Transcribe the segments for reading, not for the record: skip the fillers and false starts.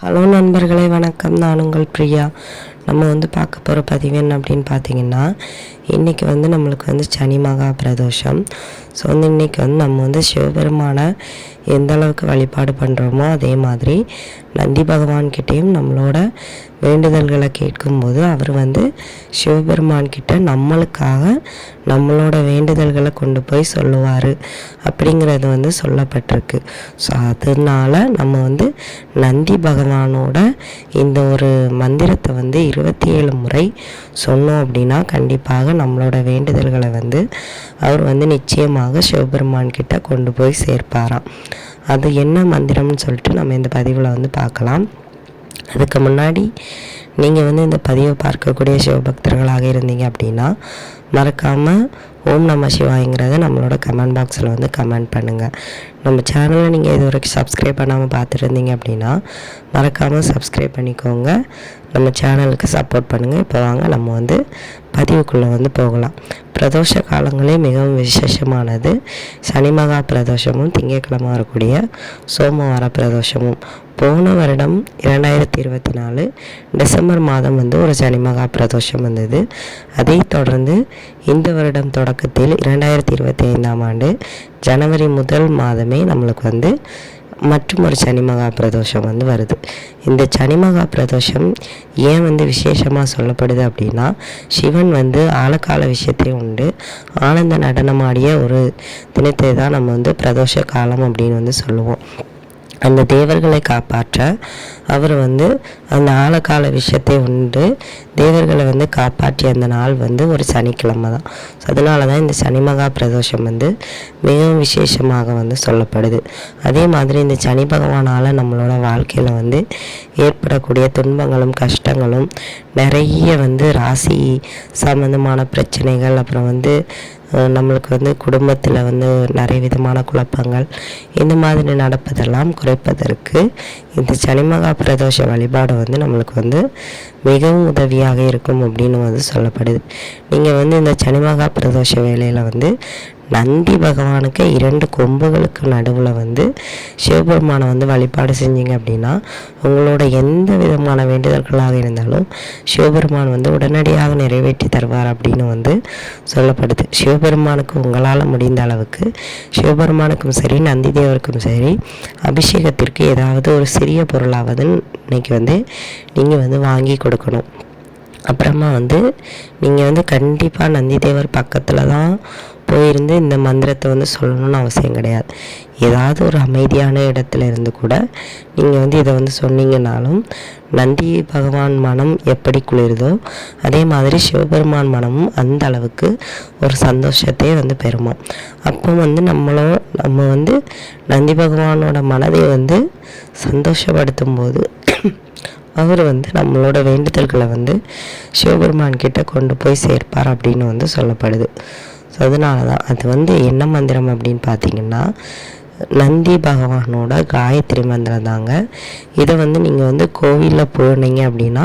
Hello நண்பர்களே, வணக்கம். நான் உங்கள் பிரியா. நம்ம பார்க்க போகிற பதிவு என்ன அப்படின்னு பார்த்தீங்கன்னா, இன்றைக்கி நம்மளுக்கு சனி மகா பிரதோஷம். ஸோ இன்றைக்கி நம்ம சிவபெருமானை எந்த அளவுக்கு வழிபாடு பண்ணுறோமோ அதே மாதிரி நந்தி பகவான்கிட்டையும் நம்மளோட வேண்டுதல்களை கேட்கும்போது அவர் சிவபெருமான்கிட்ட நம்மளுக்காக நம்மளோட வேண்டுதல்களை கொண்டு போய் சொல்லுவார் அப்படிங்கிறது சொல்லப்பட்டிருக்கு. ஸோ அதனால் நம்ம நந்தி பகவானோட இந்த ஒரு மந்திரத்தை 27 முறை சொன்னோம் அப்படின்னா கண்டிப்பாக நம்மளோட வேண்டுதல்களை அவர் நிச்சயமாக சிவபெருமான் கிட்ட கொண்டு போய் சேர்ப்பாராம். அது என்ன மந்திரம்னு சொல்லிட்டு நம்ம இந்த பதிவில் பார்க்கலாம். அதுக்கு முன்னாடி நீங்கள் இந்த பதிவை பார்க்கக்கூடிய சிவபக்தர்களாக இருந்தீங்க அப்படின்னா மறக்காமல் ஓம் நம சிவாய்ங்கிறத நம்மளோட கமெண்ட் பாக்ஸில் கமெண்ட் பண்ணுங்கள். நம்ம சேனலை நீங்கள் இது வரைக்கும் சப்ஸ்கிரைப் பண்ணாமல் பார்த்துருந்தீங்க அப்படின்னா மறக்காமல் சப்ஸ்கிரைப் பண்ணிக்கோங்க. நம்ம சேனலுக்கு சப்போர்ட் பண்ணுங்கள். இப்போ வாங்க நம்ம பதிவுக்குள்ளே போகலாம். பிரதோஷ காலங்களே மிகவும் விசேஷமானது சனி மகா பிரதோஷமும் திங்கட்கிழமை வரக்கூடிய சோமவார பிரதோஷமும். போன வருடம் 2024 டிசம்பர் மாதம் ஒரு சனி மகா பிரதோஷம் வந்தது. அதை தொடர்ந்து இந்த வருடம் தொடக்கத்தில் 2025ஆம் ஆண்டு ஜனவரி முதல் மாதமே நம்மளுக்கு மற்றும் ஒரு சனி மகா பிரதோஷம் வருது. இந்த சனி மகா பிரதோஷம் ஏன் விசேஷமாக சொல்லப்படுது அப்படின்னா, சிவன் ஆழகால விஷயத்தை உண்டு ஆனந்த நடனமாடிய ஒரு தினத்தை தான் நம்ம பிரதோஷ காலம் அப்படின்னு சொல்லுவோம். அந்த தேவர்களை காப்பாற்ற அவர் அந்த ஆழகால விஷயத்தை உண்டு தேவர்களை காப்பாற்றிய அந்த நாள் ஒரு சனிக்கிழமை தான். ஸோ அதனால தான் இந்த சனி மகா பிரதோஷம் மிகவும் விசேஷமாக சொல்லப்படுது. அதே மாதிரி இந்த சனி பகவானால் நம்மளோட வாழ்க்கையில் ஏற்படக்கூடிய துன்பங்களும் கஷ்டங்களும் நிறைய ராசி சம்பந்தமான பிரச்சனைகள், அப்புறம் நம்மளுக்கு குடும்பத்தில் நிறைய விதமான குழப்பங்கள் இந்த மாதிரி நடப்பதெல்லாம் குறைப்பதற்கு இந்த சனி மகா பிரதோஷ வழிபாடு நம்மளுக்கு மிகவும் உதவியாக இருக்கும் அப்படின்னு சொல்லப்படுது. நீங்கள் இந்த சனி மகா பிரதோஷ வேளையில் நந்தி பகவானுக்கு 2 கொம்புகளுக்கு நடுவில் சிவபெருமானை வழிபாடு செஞ்சீங்க அப்படின்னா உங்களோட எந்த விதமான வேண்டுதல்களாக இருந்தாலும் சிவபெருமான் உடனடியாக நிறைவேற்றி தருவார் அப்படின்னு சொல்லப்படுது. சிவபெருமானுக்கு உங்களால் முடிந்த அளவுக்கு சிவபெருமானுக்கும் சரி நந்தி தேவருக்கும் சரி அபிஷேகத்திற்கு ஏதாவது ஒரு சிறிய பொருளாவது இன்னைக்கு நீங்கள் வாங்கி கொடுக்கணும். அப்புறமா நீங்கள் கண்டிப்பாக நந்தி தேவர் பக்கத்தில் தான் போயிருந்து இந்த மந்திரத்தை சொல்லணும்னு அவசியம் கிடையாது. ஏதாவது ஒரு அமைதியான இடத்துல இருந்து கூட நீங்கள் இதை சொன்னீங்கன்னாலும் நந்தி பகவான் மனம் எப்படி குளிருதோ அதே மாதிரி சிவபெருமான் மனமும் அந்த அளவுக்கு ஒரு சந்தோஷத்தை பெறுமா. அப்போ நம்ம நந்தி பகவானோட மனதை சந்தோஷப்படுத்தும் போது அவர் நம்மளோட வேண்டுதல்களை சிவபெருமான் கிட்ட கொண்டு போய் சேர்ப்பார் அப்படின்னு சொல்லப்படுது. ஸோ அதனால தான் அது என்ன மந்திரம் அப்படின்னு பார்த்தீங்கன்னா நந்தி பகவானோட காயத்ரி மந்திரம் தாங்க. இதை நீங்கள் கோவிலில் போனீங்க அப்படின்னா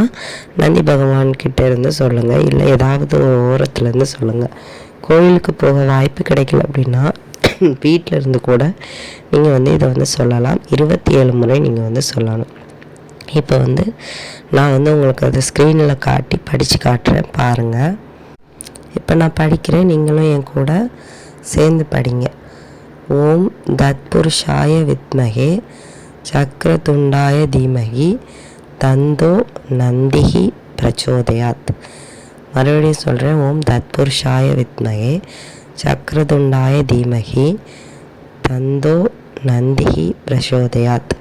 நந்தி பகவான்கிட்ட இருந்து சொல்லுங்கள், இல்லை ஏதாவது ஓரத்துலேருந்து சொல்லுங்கள். கோவிலுக்கு போக வாய்ப்பு கிடைக்கல அப்படின்னா வீட்டில் இருந்து கூட நீங்கள் இதை சொல்லலாம். 27 முறை நீங்கள் சொல்லணும். இப்போ நான் உங்களுக்கு அதை ஸ்க்ரீனில் காட்டி படித்து காட்டுறேன், பாருங்கள். இப்போ நான் படிக்கிறேன், நீங்களும் என் கூட சேர்ந்து படிங்க. ஓம் தத்புருஷாய வித்மகே சக்கரதுண்டாய தீமகி தந்தோ நந்திஹி பிரச்சோதயாத். மறுபடியும் சொல்கிறேன். ஓம் தத்புருஷாய வித்மகே சக்கரதுண்டாய தீமகி தந்தோ நந்திஹி பிரச்சோதயாத்.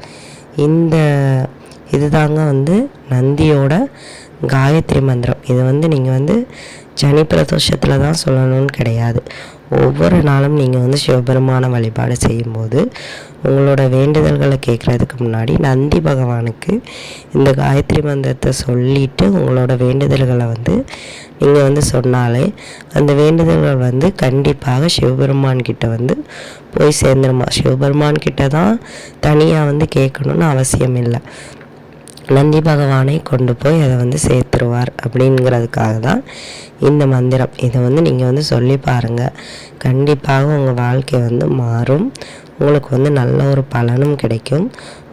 இதுதாங்க நந்தியோட காயத்ரி மந்திரம். இது நீங்கள் சனி பிரதோஷத்தில் தான் சொல்லணும்னு கிடையாது. ஒவ்வொரு நாளும் நீங்கள் சிவபெருமான வழிபாடு செய்யும்போது உங்களோட வேண்டுதல்களை கேட்குறதுக்கு முன்னாடி நந்தி பகவானுக்கு இந்த காயத்ரி மந்திரத்தை சொல்லிவிட்டு உங்களோட வேண்டுதல்களை நீங்கள் சொன்னாலே அந்த வேண்டுதல்கள் கண்டிப்பாக சிவபெருமான் கிட்ட போய் சேர்ந்துருமா. சிவபெருமான் கிட்ட தான் தனியாக கேட்கணுன்னு அவசியம் இல்லை. நந்தி பகவானை கொண்டு போய் அதை சேர்த்துருவார் அப்படிங்கிறதுக்காக தான் இந்த மந்திரம். இதை நீங்கள் சொல்லி பாருங்கள். கண்டிப்பாக உங்கள் வாழ்க்கை மாறும். உங்களுக்கு நல்ல ஒரு பலனும் கிடைக்கும்.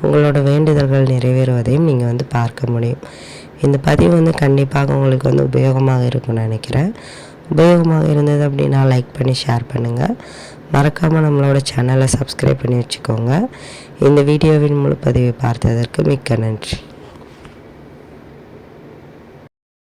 உங்களோட வேண்டுதல்கள் நிறைவேறுவதையும் நீங்கள் வந்து பார்க்க முடியும். இந்த பதிவு வந்து கண்டிப்பாக உங்களுக்கு வந்து உபயோகமாக இருக்கும்னு நினைக்கிறேன். உபயோகமாக இருந்தது அப்படின்னா லைக் பண்ணி ஷேர் பண்ணுங்கள். மறக்காமல் நம்மளோட சேனலை சப்ஸ்கிரைப் பண்ணி வச்சுக்கோங்க. இந்த வீடியோவின் முழு பதிவை பார்த்ததற்கு மிக்க நன்றி.